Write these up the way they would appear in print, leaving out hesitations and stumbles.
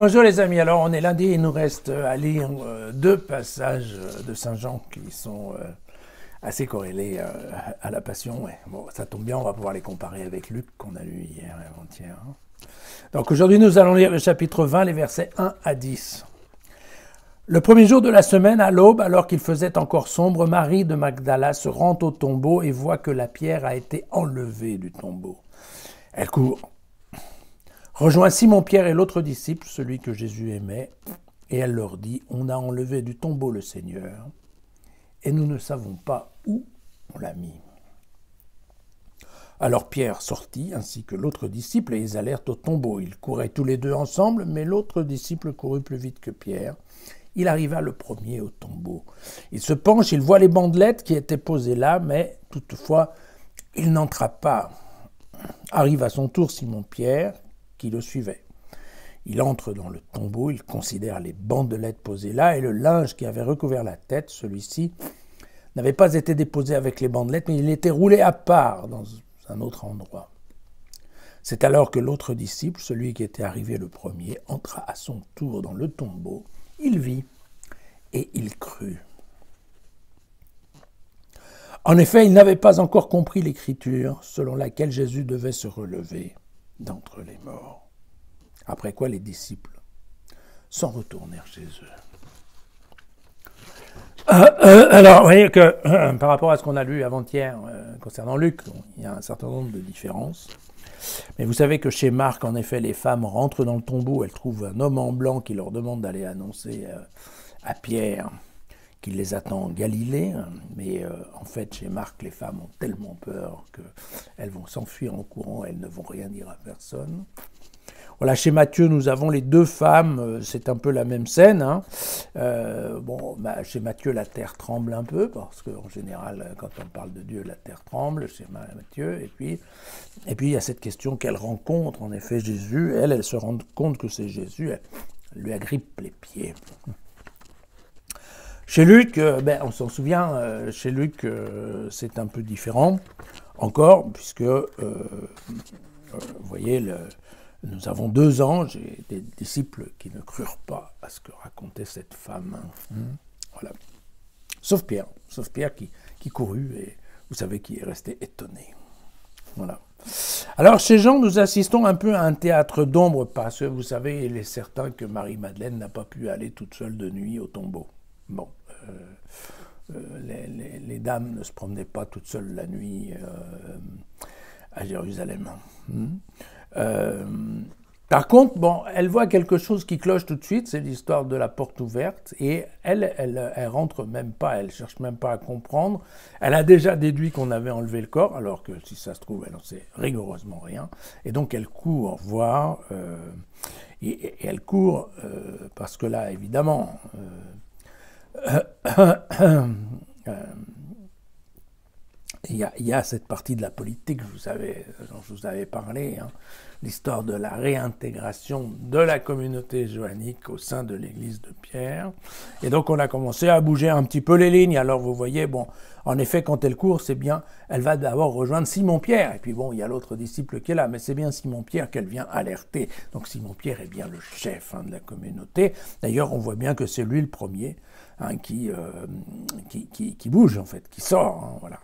Bonjour les amis, alors on est lundi, il nous reste à lire deux passages de Saint Jean qui sont assez corrélés à la Passion. Ouais. Bon, ça tombe bien, on va pouvoir les comparer avec Luc qu'on a lu hier et avant-hier. Donc aujourd'hui nous allons lire le chapitre 20, les versets 1 à 10. Le premier jour de la semaine, à l'aube, alors qu'il faisait encore sombre, Marie de Magdala se rend au tombeau et voit que la pierre a été enlevée du tombeau. Elle court, rejoint Simon-Pierre et l'autre disciple, celui que Jésus aimait, et elle leur dit « On a enlevé du tombeau le Seigneur, et nous ne savons pas où on l'a mis. » Alors Pierre sortit, ainsi que l'autre disciple, et ils allèrent au tombeau. Ils couraient tous les deux ensemble, mais l'autre disciple courut plus vite que Pierre. Il arriva le premier au tombeau. Il se penche, il voit les bandelettes qui étaient posées là, mais toutefois, il n'entra pas. Arrive à son tour Simon-Pierre, qui le suivait. Il entre dans le tombeau, il considère les bandelettes posées là et le linge qui avait recouvert la tête. Celui-ci n'avait pas été déposé avec les bandelettes, mais il était roulé à part dans un autre endroit. C'est alors que l'autre disciple, celui qui était arrivé le premier, entra à son tour dans le tombeau. Il vit et il crut. En effet, il n'avait pas encore compris l'écriture selon laquelle Jésus devait se relever d'entre les morts. Après quoi les disciples s'en retournèrent chez eux. Alors, vous voyez que par rapport à ce qu'on a lu avant-hier concernant Luc, il y a un certain nombre de différences. Mais vous savez que chez Marc, en effet, les femmes rentrent dans le tombeau, elles trouvent un homme en blanc qui leur demande d'aller annoncer à Pierre qu'il les attend en Galilée. Mais en fait, chez Marc, les femmes ont tellement peur qu'elles vont s'enfuir en courant, elles ne vont rien dire à personne. Voilà, chez Matthieu, nous avons les deux femmes, c'est un peu la même scène. Chez Matthieu, la terre tremble un peu, parce qu'en général, quand on parle de Dieu, la terre tremble chez Matthieu. Et puis, il y a cette question qu'elle rencontre, en effet, Jésus. Elle se rend compte que c'est Jésus, elle lui agrippe les pieds. Chez Luc, on s'en souvient, chez Luc, c'est un peu différent, encore, puisque, vous voyez, nous avons 2 anges et des disciples qui ne crurent pas à ce que racontait cette femme. Voilà. Sauf Pierre qui courut et vous savez qui est resté étonné. Voilà. Alors chez Jean, nous assistons un peu à un théâtre d'ombre parce que vous savez, il est certain que Marie-Madeleine n'a pas pu aller toute seule de nuit au tombeau. Bon, les dames ne se promenaient pas toutes seules la nuit à Jérusalem. Par contre, elle voit quelque chose qui cloche tout de suite, c'est l'histoire de la porte ouverte, et elle rentre même pas, elle cherche même pas à comprendre. Elle a déjà déduit qu'on avait enlevé le corps, alors que si ça se trouve, elle n'en sait rigoureusement rien. Et donc elle court voir, et elle court parce que là, évidemment, il y a cette partie de la politique, vous savez, dont je vous avais parlé, l'histoire de la réintégration de la communauté joannique au sein de l'église de Pierre. Et donc on a commencé à bouger un petit peu les lignes. Alors vous voyez, en effet, quand elle court, c'est bien, elle va d'abord rejoindre Simon-Pierre. Et puis il y a l'autre disciple qui est là, mais c'est bien Simon-Pierre qu'elle vient alerter. Donc Simon-Pierre est bien le chef de la communauté. D'ailleurs, on voit bien que c'est lui le premier qui bouge, en fait, qui sort, voilà.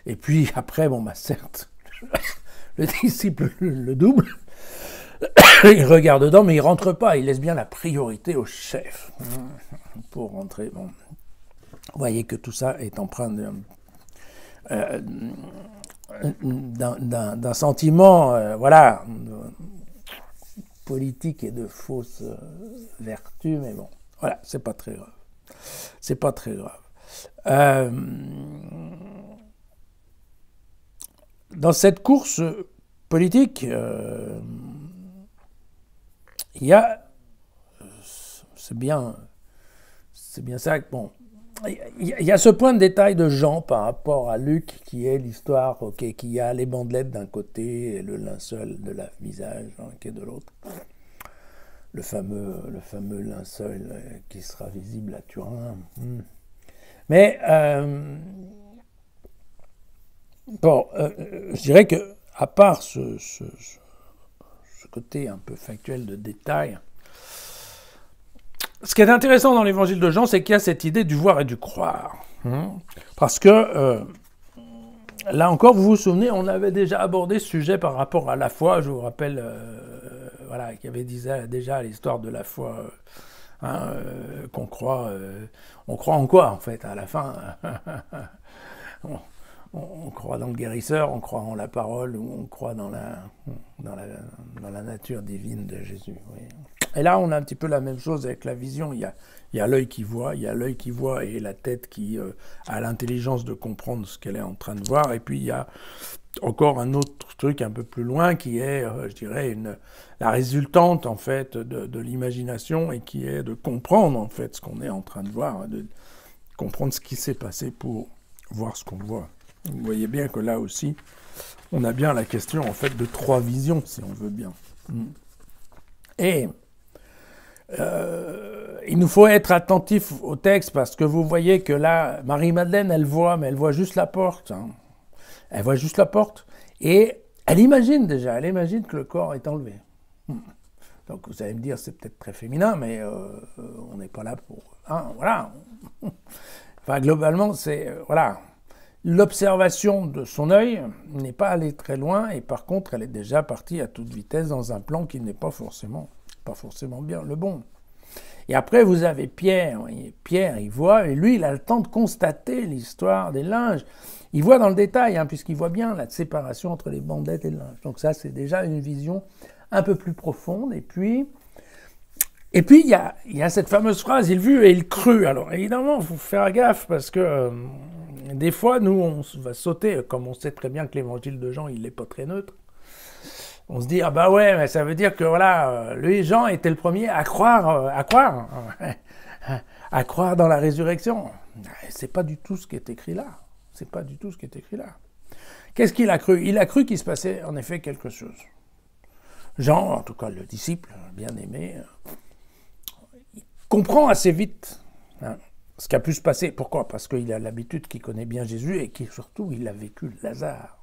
Et puis après, certes, le disciple le double, il regarde dedans, mais il rentre pas, il laisse bien la priorité au chef pour rentrer. Bon. Vous voyez que tout ça est empreint d'un sentiment, politique et de fausse vertu, mais bon, voilà, c'est pas très grave. C'est pas très grave. Dans cette course politique, il y a, c'est bien ça. Il y a ce point de détail de Jean par rapport à Luc, qui est l'histoire, qui a les bandelettes d'un côté et le linceul de la visage qui est de l'autre. Le fameux linceul qui sera visible à Turin. Mais je dirais que, à part ce côté un peu factuel de détail, Ce qui est intéressant dans l'évangile de Jean, c'est qu'il y a cette idée du voir et du croire. Parce que, là encore, vous vous souvenez, on avait déjà abordé ce sujet par rapport à la foi. Je vous rappelle voilà, qu'il y avait déjà l'histoire de la foi, qu'on croit. On croit en quoi, en fait, à la fin? On croit dans le guérisseur, on croit en la parole, ou on croit dans la nature divine de Jésus. Oui. Et là, on a un petit peu la même chose avec la vision. Il y a l'œil qui voit, et la tête qui a l'intelligence de comprendre ce qu'elle est en train de voir. Et puis, il y a encore un autre truc un peu plus loin qui est, je dirais, la résultante, en fait, de l'imagination, et qui est de comprendre, en fait, ce qu'on est en train de voir, de comprendre ce qui s'est passé pour voir ce qu'on voit. Vous voyez bien que là aussi, on a bien la question, en fait, de trois visions, si on veut bien. Et il nous faut être attentifs au texte, parce que vous voyez que là, Marie-Madeleine, elle voit, mais elle voit juste la porte. Elle voit juste la porte, et elle imagine que le corps est enlevé. Donc vous allez me dire, c'est peut-être très féminin, mais on n'est pas là pour... voilà. Enfin, globalement, c'est... voilà. L'observation de son œil n'est pas allée très loin, et par contre, elle est déjà partie à toute vitesse dans un plan qui n'est pas forcément bien le bon. Et après, vous avez Pierre. Pierre, il voit, et lui, il a le temps de constater l'histoire des linges. Il voit dans le détail, puisqu'il voit bien la séparation entre les bandettes et le linge. Donc ça, c'est déjà une vision un peu plus profonde. Et puis il y a cette fameuse phrase, il vit et il crut. Alors évidemment, il faut faire gaffe, parce que des fois, nous, on va sauter, comme on sait très bien que l'évangile de Jean, il n'est pas très neutre. On se dit, ah bah ouais, mais ça veut dire que voilà, lui, Jean, était le premier à croire dans la résurrection. C'est pas du tout ce qui est écrit là. C'est pas du tout ce qui est écrit là. Qu'est-ce qu'il a cru? Il a cru qu'il se passait en effet quelque chose. Jean, en tout cas le disciple bien-aimé, il comprend assez vite ce qui a pu se passer. Pourquoi? Parce qu'il a l'habitude, qu'il connaît bien Jésus, et surtout il a vécu Lazare.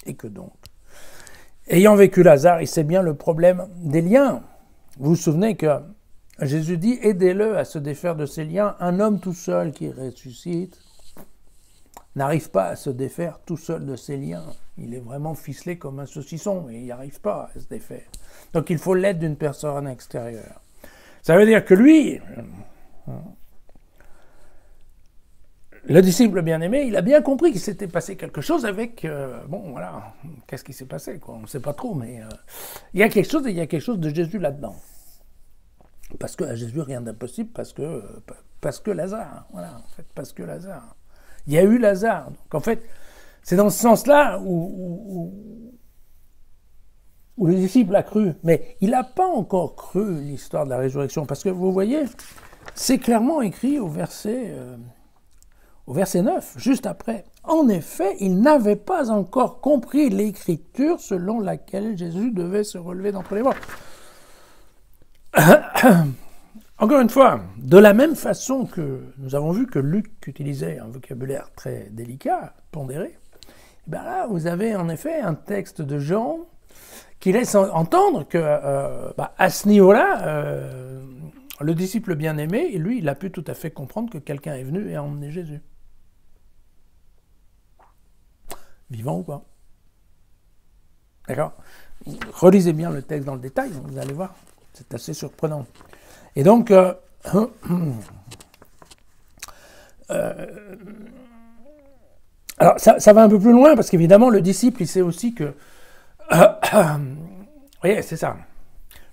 Et que donc, ayant vécu Lazare, il sait bien le problème des liens. Vous vous souvenez que Jésus dit, aidez-le à se défaire de ses liens. Un homme tout seul qui ressuscite n'arrive pas à se défaire tout seul de ses liens. Il est vraiment ficelé comme un saucisson, et il n'y arrive pas à se défaire. Donc il faut l'aide d'une personne extérieure. Ça veut dire que lui, le disciple bien-aimé, il a bien compris qu'il s'était passé quelque chose avec... bon, voilà, qu'est-ce qui s'est passé, quoi? On ne sait pas trop, mais il y a quelque chose, et il y a quelque chose de Jésus là-dedans. Parce que à Jésus, rien d'impossible, parce que Lazare, voilà, en fait, parce que Lazare. Il y a eu Lazare. Donc en fait, c'est dans ce sens-là où le disciple a cru. Mais il n'a pas encore cru l'histoire de la résurrection. Parce que vous voyez, c'est clairement écrit au verset 9, juste après. En effet, il n'avait pas encore compris l'écriture selon laquelle Jésus devait se relever d'entre les morts. Encore une fois, de la même façon que nous avons vu que Luc utilisait un vocabulaire très délicat, pondéré, ben là, vous avez en effet un texte de Jean qui laisse entendre que, à ce niveau-là, le disciple bien-aimé, lui, il a pu tout à fait comprendre que quelqu'un est venu et a emmené Jésus. Vivant ou pas. D'accord? Relisez bien le texte dans le détail, vous allez voir, c'est assez surprenant. Et donc, alors ça va un peu plus loin, parce qu'évidemment, le disciple, il sait aussi que... oui, c'est ça.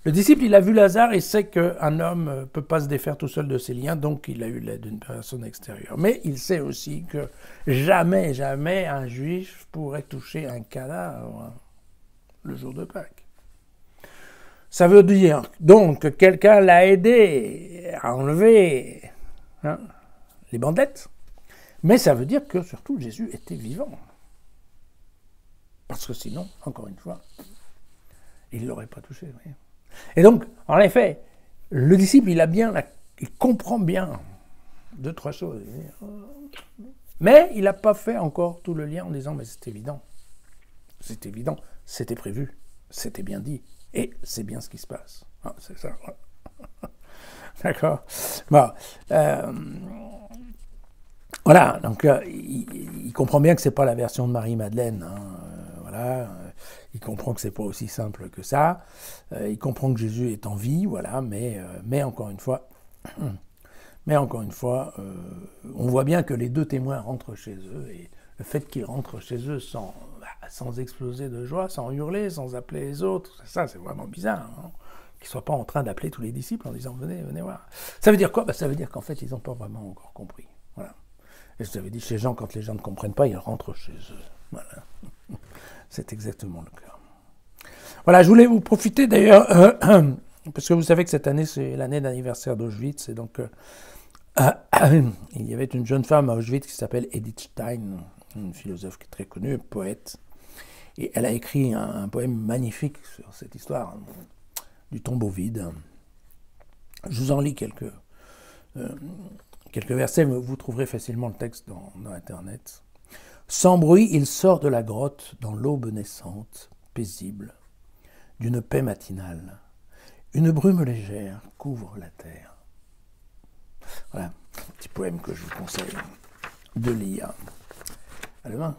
Le disciple, il a vu Lazare, il sait qu'un homme ne peut pas se défaire tout seul de ses liens, donc il a eu l'aide d'une personne extérieure. Mais il sait aussi que jamais un juif pourrait toucher un cadavre le jour de Pâques. Ça veut dire donc que quelqu'un l'a aidé à enlever les bandettes, mais ça veut dire que surtout Jésus était vivant. Parce que sinon, encore une fois, il ne l'aurait pas touché. Voyez. Et donc, en effet, le disciple, il comprend bien deux, trois choses. Mais il n'a pas fait encore tout le lien en disant, mais c'est évident, c'était prévu, c'était bien dit. Et c'est bien ce qui se passe. C'est ça. D'accord. Bon, voilà, donc il comprend bien que c'est pas la version de Marie-Madeleine, hein, voilà. Il comprend que c'est pas aussi simple que ça. Il comprend que Jésus est en vie, voilà, mais encore une fois, on voit bien que les deux témoins rentrent chez eux, et le fait qu'ils rentrent chez eux sans exploser de joie, sans hurler, sans appeler les autres, ça c'est vraiment bizarre, hein, qu'ils ne soient pas en train d'appeler tous les disciples en disant venez, venez voir. Ça veut dire quoi? Ça veut dire qu'en fait ils n'ont pas vraiment encore compris. Voilà. Et je t'avais dit, chez les gens, quand les gens ne comprennent pas, ils rentrent chez eux. Voilà. C'est exactement le cas. Voilà, je voulais vous profiter d'ailleurs, parce que vous savez que cette année, c'est l'année d'anniversaire d'Auschwitz, et donc il y avait une jeune femme à Auschwitz qui s'appelle Edith Stein, une philosophe qui est très connue, poète, et elle a écrit un poème magnifique sur cette histoire du tombeau vide. Je vous en lis quelques versets, mais vous trouverez facilement le texte dans Internet. Sans bruit, il sort de la grotte dans l'aube naissante, paisible, d'une paix matinale. Une brume légère couvre la terre. Voilà, un petit poème que je vous conseille de lire. À demain.